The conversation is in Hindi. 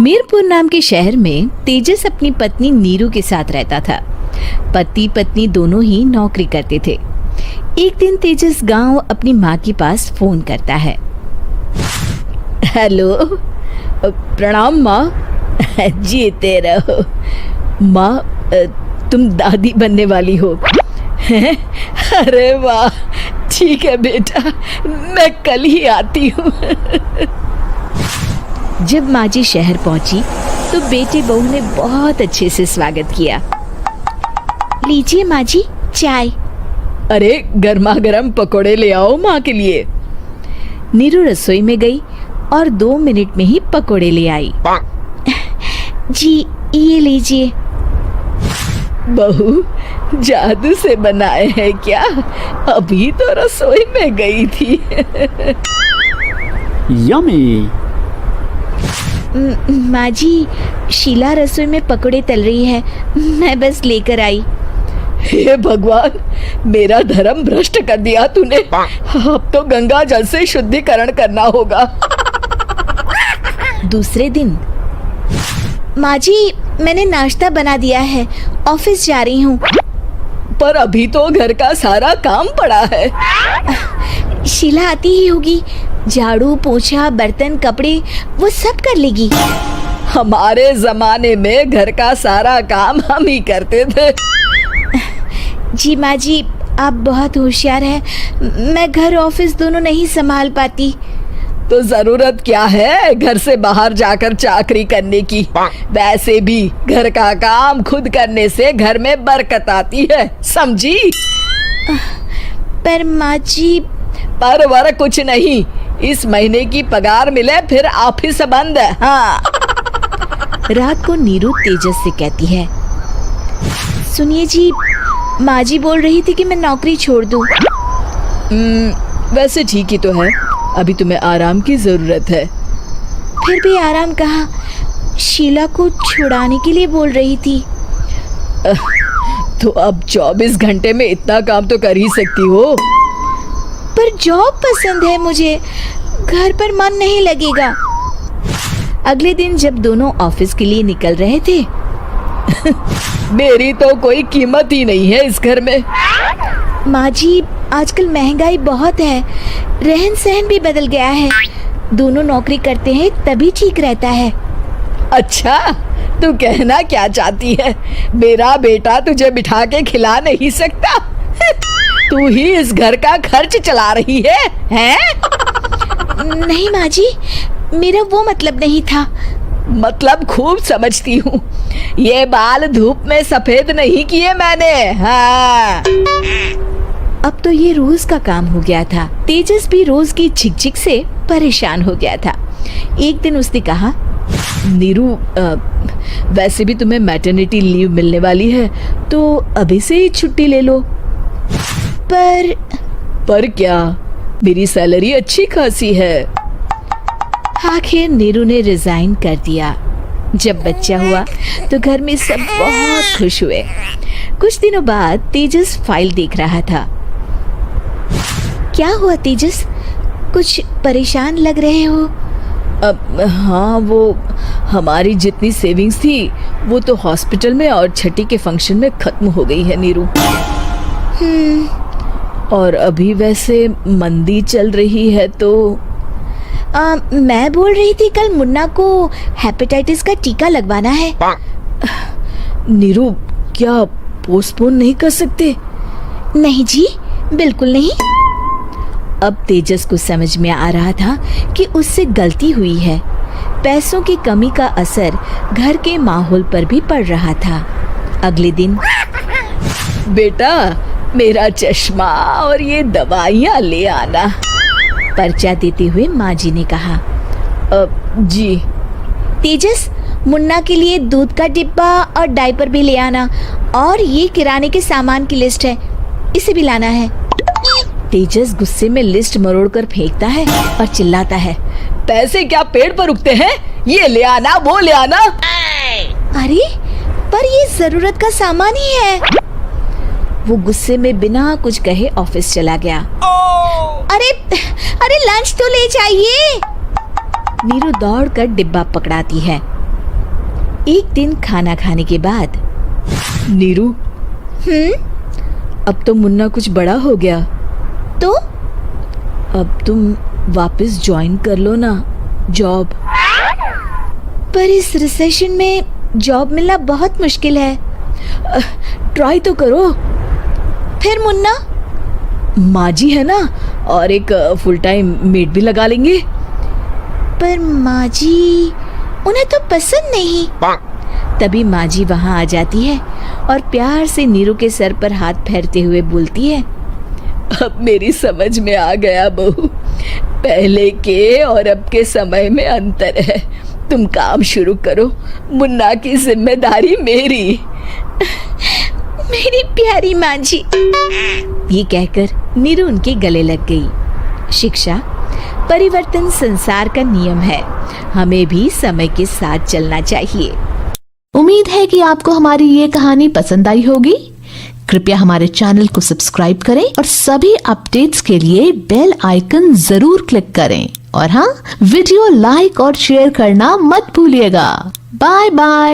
मीरपुर नाम के शहर में तेजस अपनी पत्नी नीरू के साथ रहता था। पति पत्नी दोनों ही नौकरी करते थे। एक दिन तेजस गांव अपनी माँ के पास फोन करता है। हेलो, प्रणाम माँ। जीते रहो माँ, तुम दादी बनने वाली हो। अरे वाह, ठीक है बेटा, मैं कल ही आती हूँ। जब माँ जी शहर पहुंची तो बेटे बहू ने बहुत अच्छे से स्वागत किया। लीजिए माँ जी चाय। अरे गर्मा गर्म पकोड़े ले आओ माँ के लिए। नीरू रसोई में गई और 2 मिनट में ही पकोड़े ले आई। जी ये लीजिए। बहू जादू से बनाए हैं क्या? अभी तो रसोई में गई थी। यम्मी। माँ जी, शीला रसोई में पकोड़े तल रही है, मैं बस लेकर आई। हे भगवान, मेरा धर्म भ्रष्ट कर दिया तूने। अब तो गंगा जल से शुद्धिकरण करना होगा। दूसरे दिन, माँ जी मैंने नाश्ता बना दिया है, ऑफिस जा रही हूँ। पर अभी तो घर का सारा काम पड़ा है। शीला आती ही होगी, झाड़ू पोछा बर्तन कपड़े वो सब कर लेगी। हमारे जमाने में घर का सारा काम हम ही करते थे। जी माँ जी, आप बहुत होशियार हैं, मैं घर ऑफिस दोनों नहीं संभाल पाती। तो जरूरत क्या है घर से बाहर जाकर चाकरी करने की? वैसे भी घर का काम खुद करने से घर में बरकत आती है, समझी? पर माँ जी। पर वर कुछ नहीं, इस महीने की पगार मिले फिर ऑफिस बंद। हाँ। रात को नीरू तेजस से कहती है, सुनिए जी, माँ जी बोल रही थी कि मैं नौकरी छोड़ दूं। वैसे ठीक ही तो है, अभी तुम्हें आराम की जरूरत है। फिर भी आराम कहाँ, शीला को छुड़ाने के लिए बोल रही थी। तो अब 24 घंटे में इतना काम तो कर ही सकती हो। पर जॉब पसंद है मुझे, घर पर मन नहीं लगेगा। अगले दिन जब दोनों ऑफिस के लिए निकल रहे थे, मेरी तो कोई कीमत ही नहीं है इस घर में। माँ जी, आजकल महंगाई बहुत है, रहन सहन भी बदल गया है, दोनों नौकरी करते हैं तभी ठीक रहता है। अच्छा, तू कहना क्या चाहती है? मेरा बेटा तुझे बिठा के खिला नहीं सकता? तू ही इस घर का खर्च चला रही है, हैं? नहीं माँ जी, मेरा वो मतलब नहीं था। मतलब खूब समझती हूँ, ये बाल धूप में सफेद नहीं किए मैंने। हाँ। अब तो ये रोज का काम हो गया था। तेजस भी रोज की झिकझिक से परेशान हो गया था। एक दिन उसने कहा, नीरू, वैसे भी तुम्हें मैटरनिटी लीव मिलने वाली है, तो अभी से ही छुट्टी ले लो। पर क्या, मेरी सैलरी अच्छी खासी है। आखिर नीरू ने रिजाइन कर दिया। जब बच्चा हुआ तो घर में सब बहुत खुश हुए। कुछ दिनों बाद तेजस फाइल देख रहा था। क्या हुआ तेजस, कुछ परेशान लग रहे हो? हाँ, वो हमारी जितनी सेविंग्स थी वो तो हॉस्पिटल में और छठी के फंक्शन में खत्म हो गई है नीरू। और अभी वैसे मंदी चल रही है तो मैं बोल रही थी कल मुन्ना को हेपेटाइटिस का टीका लगवाना है। नीरू, क्या पोस्टपोन नहीं कर सकते? नहीं जी, बिल्कुल नहीं। अब तेजस को समझ में आ रहा था कि उससे गलती हुई है। पैसों की कमी का असर घर के माहौल पर भी पड़ रहा था। अगले दिन, बेटा मेरा चश्मा और ये दवाइयाँ ले आना, पर्चा देते हुए माँ जी ने कहा। जी। तेजस, मुन्ना के लिए दूध का डिब्बा और डायपर भी ले आना, और ये किराने के सामान की लिस्ट है, इसे भी लाना है। तेजस गुस्से में लिस्ट मरोड़कर फेंकता है और चिल्लाता है, पैसे क्या पेड़ पर उगते हैं? ये ले आना, वो ले आना। अरे पर ये जरूरत का सामान ही है। वो गुस्से में बिना कुछ कहे ऑफिस चला गया। अरे लंच तो ले जाइए। नीरू दौड़कर डिब्बा पकड़ाती है। एक दिन खाना खाने के बाद, नीरू, अब तो मुन्ना कुछ बड़ा हो गया, तो अब तुम वापस ज्वाइन कर लो ना जॉब। पर इस रिसेशन में जॉब मिलना बहुत मुश्किल है। ट्राई तो करो। फिर मुन्ना, माँ जी है ना, और एक फुल टाइम मेड भी लगा लेंगे। पर माँ जी, उन्हें तो पसंद नहीं। तभी माँ जी वहाँ आ जाती है और प्यार से नीरू के सर पर हाथ फेरते हुए बोलती है, अब मेरी समझ में आ गया बहू, पहले के और अब के समय में अंतर है। तुम काम शुरू करो, मुन्ना की जिम्मेदारी मेरी। मेरी प्यारी माँ जी। ये कहकर नीरू उनके गले लग गई। शिक्षा, परिवर्तन संसार का नियम है, हमें भी समय के साथ चलना चाहिए। उम्मीद है कि आपको हमारी ये कहानी पसंद आई होगी। कृपया हमारे चैनल को सब्सक्राइब करें और सभी अपडेट्स के लिए बेल आइकन जरूर क्लिक करें। और हाँ, वीडियो लाइक और शेयर करना मत भूलिएगा। Bye bye.